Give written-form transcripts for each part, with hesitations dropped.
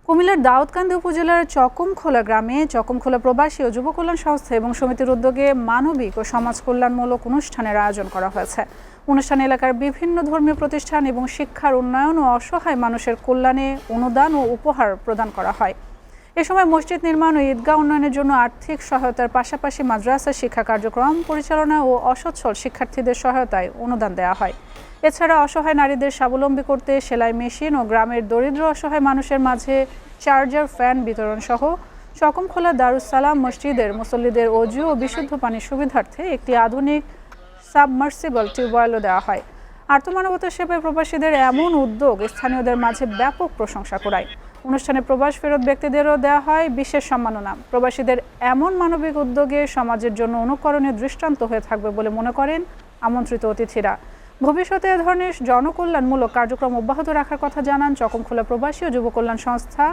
কুমিল্লার দাউদকান্দি উপজেলার চকমখোলা গ্রামে চকমখোলা প্রবাসী ও যুব কল্যাণ সংস্থা এবং সমিতির উদ্যোগে মানবিক ও সমাজ কল্যাণমূলক অনুষ্ঠানের আয়োজন করা হয়েছে। অনুষ্ঠানে এলাকার বিভিন্ন ধর্মীয় প্রতিষ্ঠান এবং শিক্ষার উন্নয়ন ও অসহায় মানুষের কল্যাণে অনুদান ও উপহার প্রদান করা হয়। এ সময় মসজিদ নির্মাণ ও ঈদগাহ উন্নয়নের জন্য আর্থিক সহায়তার পাশাপাশি মাদ্রাসা শিক্ষা কার্যক্রম পরিচালনা ও অসচ্ছল শিক্ষার্থীদের সহায়তায় অনুদান দেওয়া হয়। এছাড়া অসহায় নারীদের স্বাবলম্বী করতে সেলাই মেশিন ও গ্রামের দরিদ্র অসহায় মানুষের মাঝে চার্জার ফ্যান বিতরণ সহ চকমখোলা দারুস সালাম মসজিদের মুসল্লিদের অজু ও বিশুদ্ধ পানির সুবিধার্থে একটি আধুনিক সাবমার্সিবল টিউবওয়েলও দেওয়া হয়। আর্তমানবতার সেবায় প্রবাসীদের এমন উদ্যোগ স্থানীয়দের মাঝে ব্যাপক প্রশংসা কুড়ায়। অনুষ্ঠানে প্রবাস ফেরত ব্যক্তিদেরও দেওয়া হয় বিশেষ সম্মাননা। প্রবাসীদের এমন মানবিক উদ্যোগে সমাজের জন্য অনুকরণীয় দৃষ্টান্ত হয়ে থাকবে বলে মনে করেন আমন্ত্রিত অতিথিরা। ভবিষ্যতে এ ধরনের জনকল্যাণমূলক কার্যক্রম অব্যাহত রাখার কথা জানান চকমখোলা প্রবাসী ও যুব কল্যাণ সংস্থা।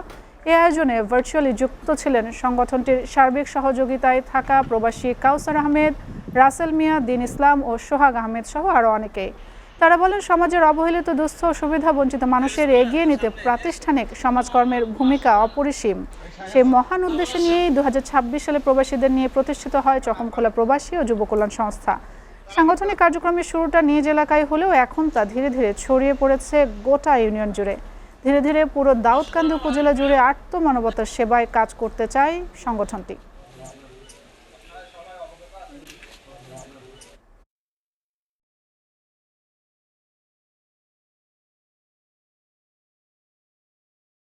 এ আয়োজনে ভার্চুয়ালি যুক্ত ছিলেন সংগঠনটির সার্বিক সহযোগিতায় থাকা প্রবাসী কাউসার আহমেদ, রাসেল মিয়া, দিন ইসলাম ও সোহাগ আহমেদ সহ আরও অনেকেই। তারা বলেন, সমাজের অবহেলিত দুস্থ ও সুবিধা বঞ্চিত মানুষের এগিয়ে নিতে প্রাতিষ্ঠানিক সমাজকর্মের ভূমিকা অপরিসীম। সেই মহান উদ্দেশ্য নিয়েই 2026 সালে প্রবাসীদের নিয়ে প্রতিষ্ঠিত হয় চকমখোলা প্রবাসী ও যুব কল্যাণ সংস্থা। সাংগঠনিক কার্যক্রমের শুরুটা নিজ এলাকায় হলেও এখন তা ধীরে ধীরে ছড়িয়ে পড়েছে গোটা ইউনিয়ন জুড়ে। ধীরে ধীরে পুরো দাউদকান্দি উপজেলা জুড়ে আর্তমানবতার সেবায় কাজ করতে চায় সংগঠনটি।